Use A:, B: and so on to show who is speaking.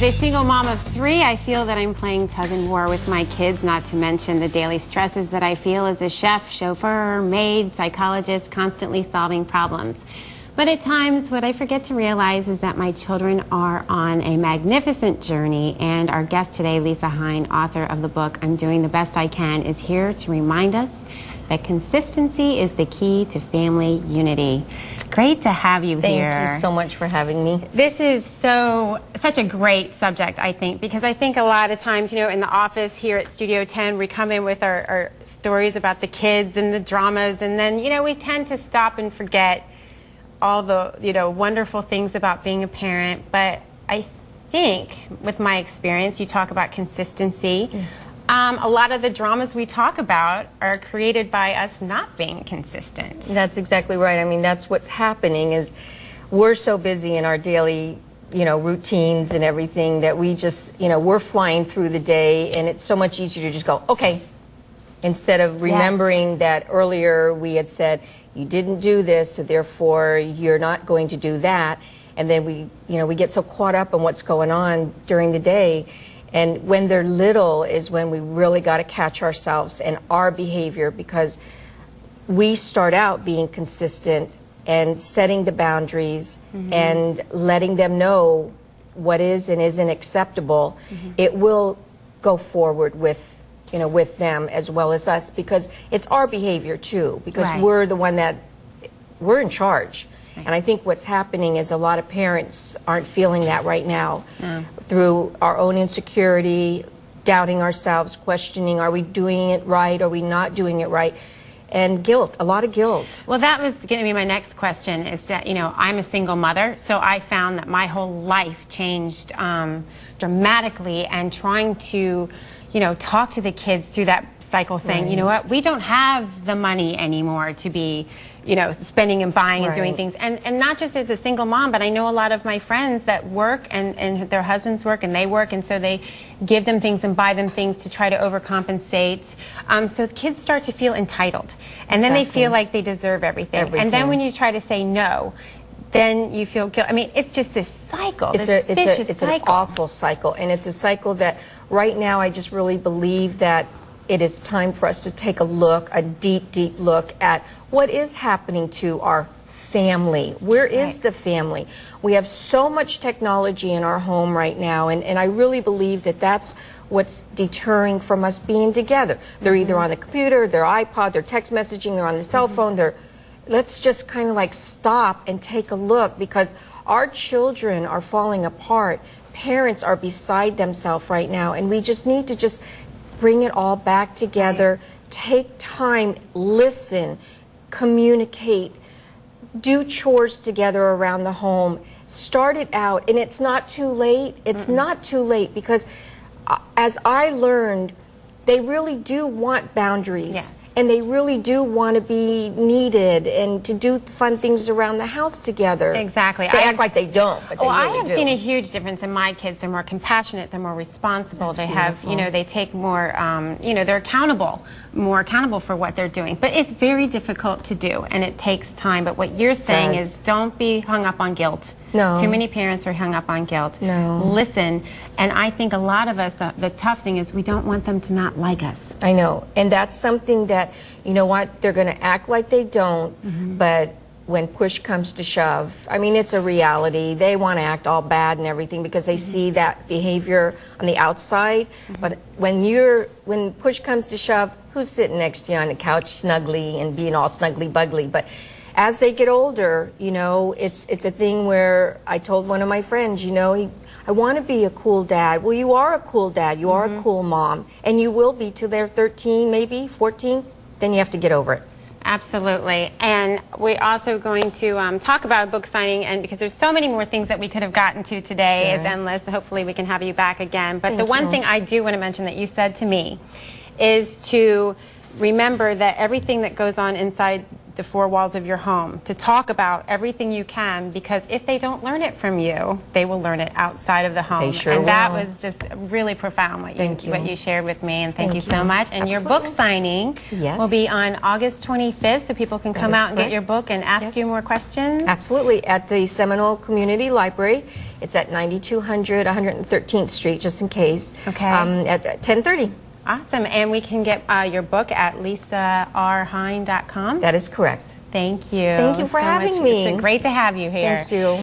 A: a single mom of 3, I feel that I'm playing tug and war with my kids, not to mention the daily stresses that I feel as a chef, chauffeur, maid, psychologist, constantly solving problems. But at times, what I forget to realize is that my children are on a magnificent journey, and our guest today, Lisa Hein, author of the book I'm Doing the Best I Can, is here to remind us that consistency is the key to family unity. It's great to have you here.
B: Thank you so much for having me.
A: This is such a great subject, I think, because I think a lot of times, you know, in the office here at Studio 10, we come in with our stories about the kids and the dramas, and then, you know, we tend to stop and forget all the, you know, wonderful things about being a parent. But I think, with my experience, you talk about consistency.
B: Yes.
A: A lot of the dramas we talk about are created by us not being consistent.
B: That's exactly right. I mean, that's what's happening is we're so busy in our daily, you know, routines and everything that we just, you know, we're flying through the day, and it's so much easier to just go, okay, instead of remembering that earlier we had said, you didn't do this, so therefore you're not going to do that. And then we, you know, we get so caught up in what's going on during the day. And when they're little is when we really got to catch ourselves and our behavior, because we start out being consistent and setting the boundaries and letting them know what is and isn't acceptable. It will go forward with, you know, with them as well as us, because it's our behavior too, because we're the one that, we're in charge. And I think what's happening is a lot of parents aren't feeling that right now through our own insecurity, doubting ourselves, questioning, are we doing it right, are we not doing it right, and guilt, a lot of guilt.
A: Well, that was going to be my next question, is that, you know, I'm a single mother, so I found that my whole life changed dramatically, and trying to, you know, talk to the kids through that cycle, saying, you know what, we don't have the money anymore to be, you know, spending and buying and doing things. And not just as a single mom, but I know a lot of my friends that work and their husbands work and they work, and so they give them things and buy them things to try to overcompensate. So the kids start to feel entitled. And then they feel like they deserve everything. And then when you try to say no, then you feel guilt. I mean, it's just this cycle, this vicious cycle.
B: It's an awful cycle, and it's a cycle that right now I just really believe that it is time for us to take a look, a deep, deep look at what is happening to our family. Where is the family? We have so much technology in our home right now, and I really believe that that's what's deterring from us being together. They're either on the computer, their iPod, they're text messaging, they're on the cell phone, let's just kind of like stop and take a look, because our children are falling apart. Parents are beside themselves right now, and we just need to just bring it all back together, take time, listen, communicate, do chores together around the home, start it out. And it's not too late. It's not too late, because as I learned, they really do want boundaries. And they really do want to be needed and to do fun things around the house together.
A: Exactly.
B: They act like they don't, but they really
A: I have
B: do.
A: seen a huge difference in my kids. They're more compassionate, they're more responsible, they have, you know, they take more, you know, they're accountable, more accountable for what they're doing. But it's very difficult to do, and it takes time. But what you're saying is, don't be hung up on guilt.
B: No.
A: Too many parents are hung up on guilt.
B: No.
A: Listen, and I think a lot of us, the tough thing is we don't want them to not like us.
B: I know, and that's something that, you know what, they're going to act like they don't, but when push comes to shove, I mean, it's a reality. They want to act all bad and everything because they see that behavior on the outside, but when push comes to shove, who's sitting next to you on the couch snugly and being all snuggly bugly? But as they get older, you know, it's a thing where I told one of my friends, you know, I want to be a cool dad. Well, you are a cool dad. You are a cool mom. And you will be till they're 13, maybe 14. Then you have to get over it.
A: Absolutely. And we're also going to talk about book signing, and because there's so many more things that we could have gotten to today. It's endless. Hopefully we can have you back again. But the one thing I do want to mention that you said to me is to remember that everything that goes on inside the four walls of your home, to talk about everything you can, because if they don't learn it from you, they will learn it outside of the home.
B: They sure
A: and that
B: will.
A: was just really profound what
B: Thank you.
A: what you shared with me, and thank you
B: Thank
A: so
B: you.
A: much. And your
B: Absolutely.
A: book signing
B: Yes.
A: will be on August 25th, so people can come
B: is
A: out and get
B: correct.
A: your book and ask
B: Yes.
A: you more questions.
B: Absolutely, at the Seminole Community Library. It's at 9200 113th Street, just in case.
A: Okay.
B: At 10:30.
A: Awesome. And we can get your book at lisarhein.com.
B: That is correct.
A: Thank you.
B: Thank you for
A: so
B: having
A: much.
B: me.
A: It's great to have you here.
B: Thank you.